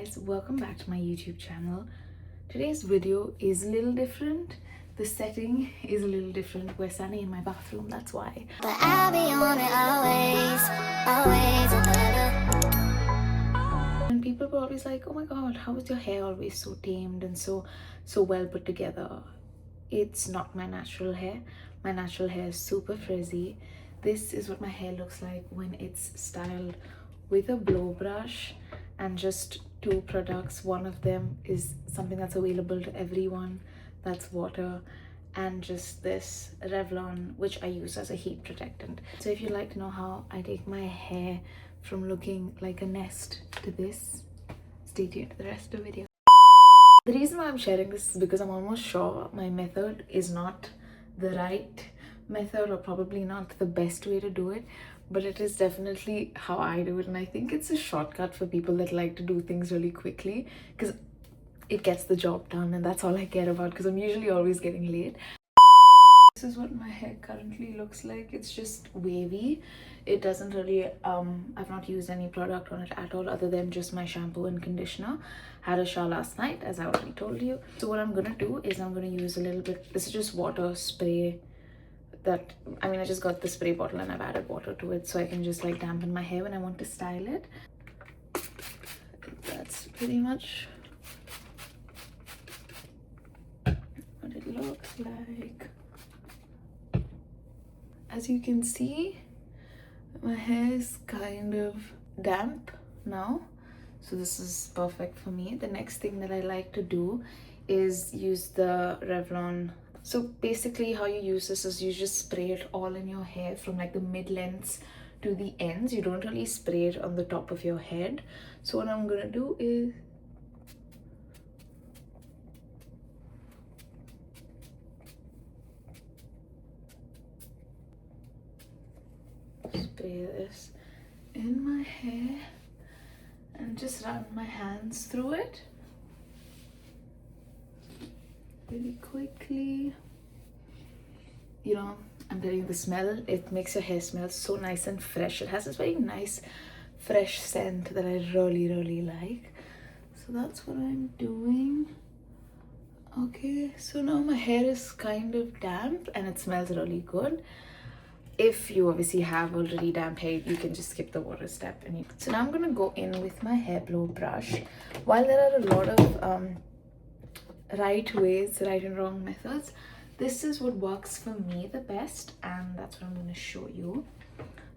guys, welcome back to my YouTube channel. Today's video is a little different. The setting is a little different. We're standing in my bathroom, that's why. But I'll be on it always and ever. And people were always like, oh my god, how is your hair always so tamed and so well put together? It's not my natural hair. My natural hair is super frizzy. This is what my hair looks like when it's styled with a blow brush and just two products. One of them is something that's available to everyone, that's water, and just this Revlon, which I use as a heat protectant. So if you'd like to know how I take my hair from looking like a nest to this, stay tuned to the rest of the video. The reason why I'm sharing this is because I'm almost sure my method is not the right method, or probably not the best way to do it, but it is definitely how I do it, and I think it's a shortcut for people that like to do things really quickly because it gets the job done, and that's all I care about because I'm usually always getting late. This is what my hair currently looks like. It's just wavy. It doesn't really I've not used any product on it at all other than just my shampoo and conditioner. Had a shower last night, as I already told you. So what I'm gonna do is I'm gonna use a little bit, this is just water spray that, I just got the spray bottle and I've added water to it so I can just like dampen my hair when I want to style it. That's pretty much what it looks like. As you can see, my hair is kind of damp now, so this is perfect for me. The next thing that I like to do is use the Revlon. So basically how you use this is you just spray it all in your hair from like the mid-lengths to the ends. You don't really spray it on the top of your head. So what I'm gonna do is spray this in my hair and just run my hands through it really quickly. You know, I'm telling you, the smell, it makes your hair smell so nice and fresh. It has this very nice fresh scent that I really like. So that's what I'm doing. Okay, so now my hair is kind of damp and it smells really good. If you obviously have already damp hair, you can just skip the water step. So now I'm gonna go in with my hair blow brush. While there are a lot of right ways, right and wrong methods, this is what works for me the best, and that's what I'm going to show you.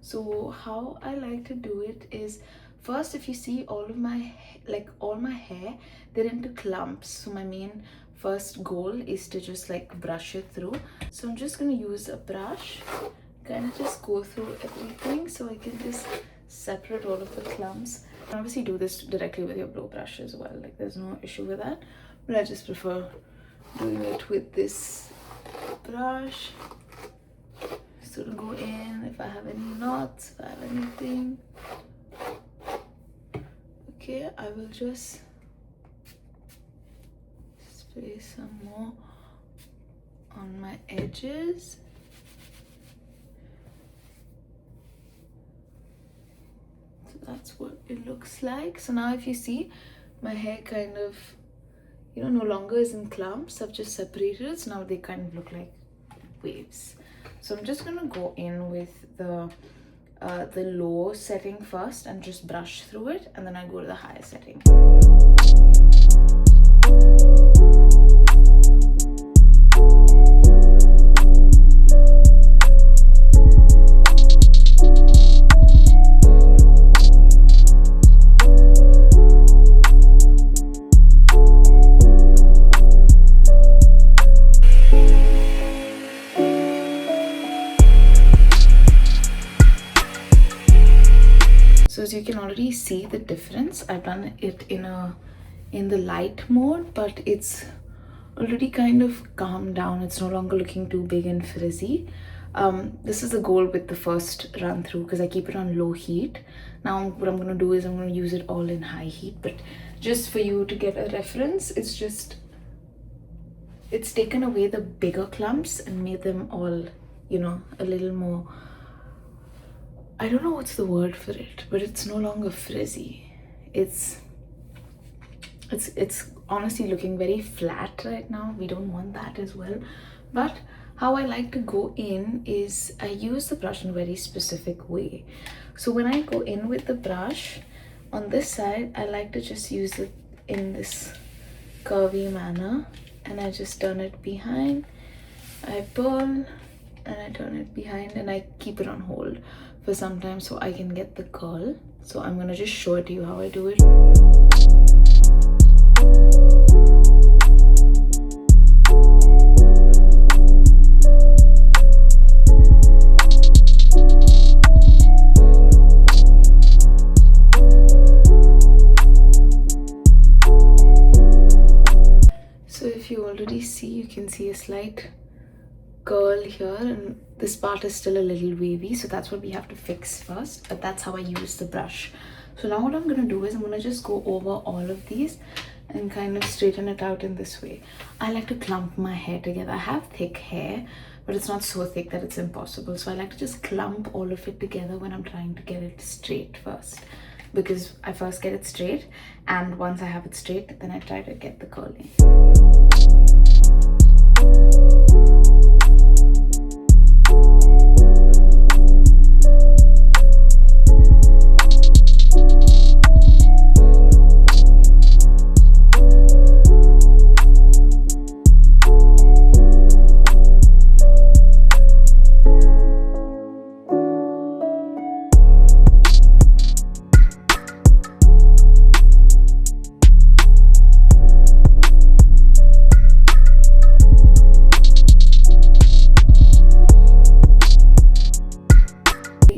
So how I like to do it is, first, if you see all my hair, they're into clumps. So my main first goal is to just like brush it through. So I'm just going to use a brush, kind of just go through everything so I can just separate all of the clumps. You can obviously do this directly with your blow brush as well, like there's no issue with that, but I just prefer doing it with this brush. So to go in, if I have any knots, if I have anything, okay, I will just spray some more on my edges. So that's what it looks like. So now if you see, my hair kind of, you know, no longer is in clumps. I've just separated it, so now they kind of look like waves. So I'm just gonna go in with the low setting first and just brush through it, and then I go to the higher setting. So as you can already see the difference, I've done it in the light mode, but it's already kind of calmed down. It's no longer looking too big and frizzy. This is the goal with the first run through because I keep it on low heat. Now what I'm going to do is I'm going to use it all in high heat, but just for you to get a reference, it's taken away the bigger clumps and made them all, you know, a little more, I don't know what's the word for it, but it's no longer frizzy. It's it's honestly looking very flat right now. We don't want that as well. But how I like to go in is I use the brush in a very specific way. So when I go in with the brush on this side, I like to just use it in this curvy manner, and I just turn it behind, I pull, and I turn it behind, and I keep it on hold for some time so I can get the curl. So I'm gonna just show it to you how I do it. So if you already see, you can see a slight curl here, and this part is still a little wavy, so that's what we have to fix first. But that's how I use the brush. So now what I'm gonna do is I'm gonna just go over all of these and kind of straighten it out in this way. I like to clump my hair together. I have thick hair, but it's not so thick that it's impossible. So I like to just clump all of it together when I'm trying to get it straight first, because I first get it straight, and once I have it straight, then I try to get the curling.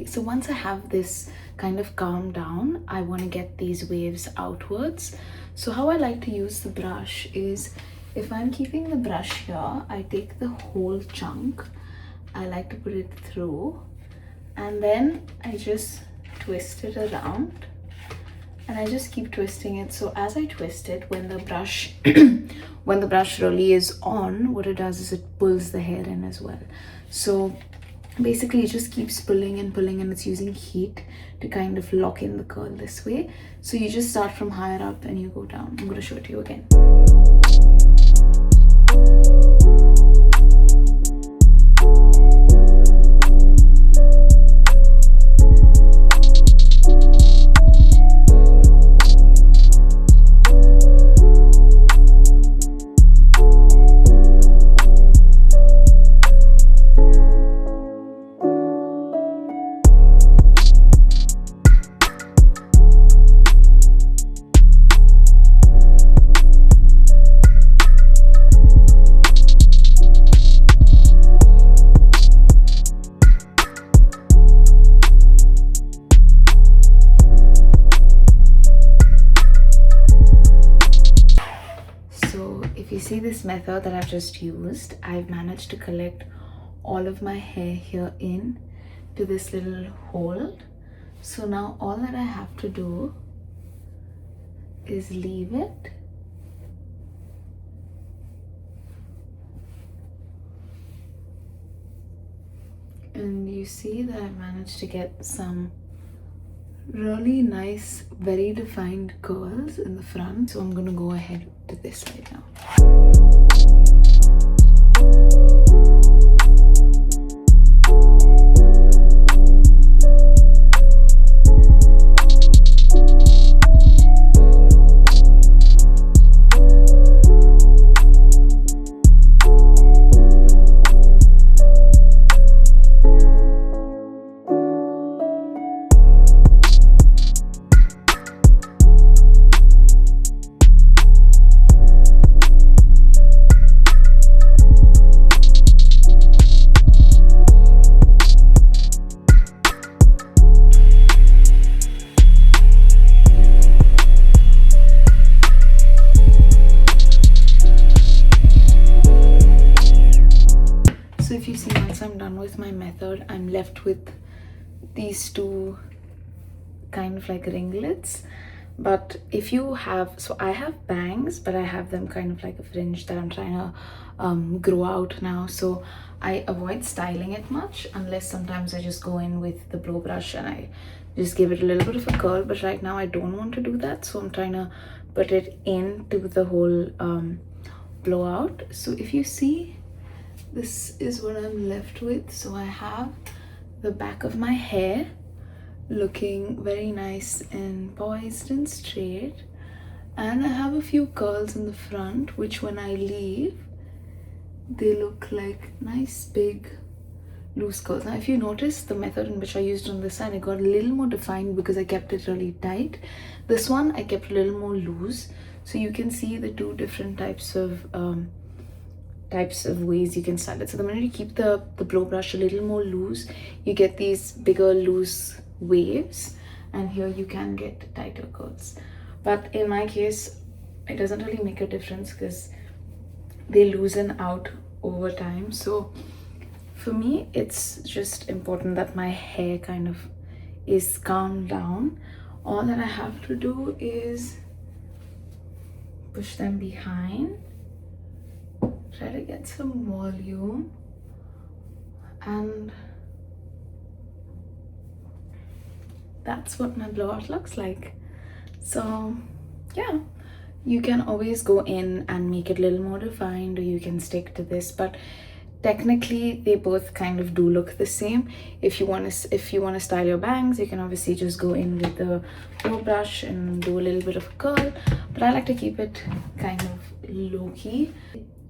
So once I have this kind of calmed down, I want to get these waves outwards. So how I like to use the brush is, if I'm keeping the brush here, I take the whole chunk, I like to put it through, and then I just twist it around, and I just keep twisting it. So as I twist it, when the brush when the brush really is on, what it does is it pulls the hair in as well. So basically it just keeps pulling and pulling, and it's using heat to kind of lock in the curl this way. So you just start from higher up and you go down. I'm going to show it to you again. If you see this method that I've just used, I've managed to collect all of my hair here in to this little hole. So now all that I have to do is leave it, and you see that I've managed to get some really nice, very defined curls in the front. So I'm gonna go ahead to this side now. So if you see, once I'm done with my method, I'm left with these two kind of like ringlets. But if you have, so I have bangs, but I have them kind of like a fringe that I'm trying to grow out now. So I avoid styling it much, unless sometimes I just go in with the blow brush and I just give it a little bit of a curl. But right now I don't want to do that, so I'm trying to put it into the whole blowout. So if you see, this is what I'm left with. So I have the back of my hair looking very nice and poised and straight, and I have a few curls in the front, which when I leave, they look like nice big loose curls. Now if you notice the method in which I used on this side, it got a little more defined because I kept it really tight. This one I kept a little more loose, so you can see the two different types of ways you can style it. So the minute you keep the blow brush a little more loose, you get these bigger loose waves, and here you can get tighter curls. But in my case, it doesn't really make a difference because they loosen out over time. So for me, it's just important that my hair kind of is calmed down. All that I have to do is push them behind, try to get some volume, and that's what my blowout looks like. So yeah, you can always go in and make it a little more defined, or you can stick to this, but technically they both kind of do look the same. If you want to style your bangs, you can obviously just go in with the blow brush and do a little bit of a curl, but I like to keep it kind of low-key.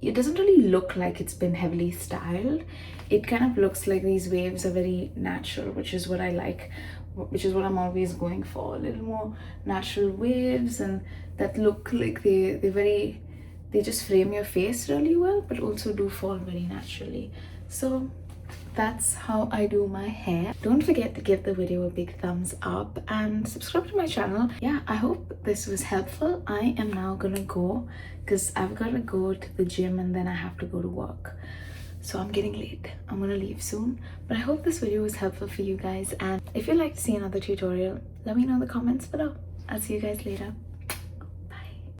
It doesn't really look like it's been heavily styled. It kind of looks like these waves are very natural, which is what I like, which is what I'm always going for. A little more natural waves, and that look like they just frame your face really well, but also do fall very naturally. So that's how I do my hair. Don't forget to give the video a big thumbs up and subscribe to my channel. Yeah, I hope this was helpful. I am now gonna go because I've got to go to the gym and then I have to go to work. So I'm getting late. I'm gonna leave soon. But I hope this video was helpful for you guys. And if you'd like to see another tutorial, let me know in the comments below. I'll see you guys later.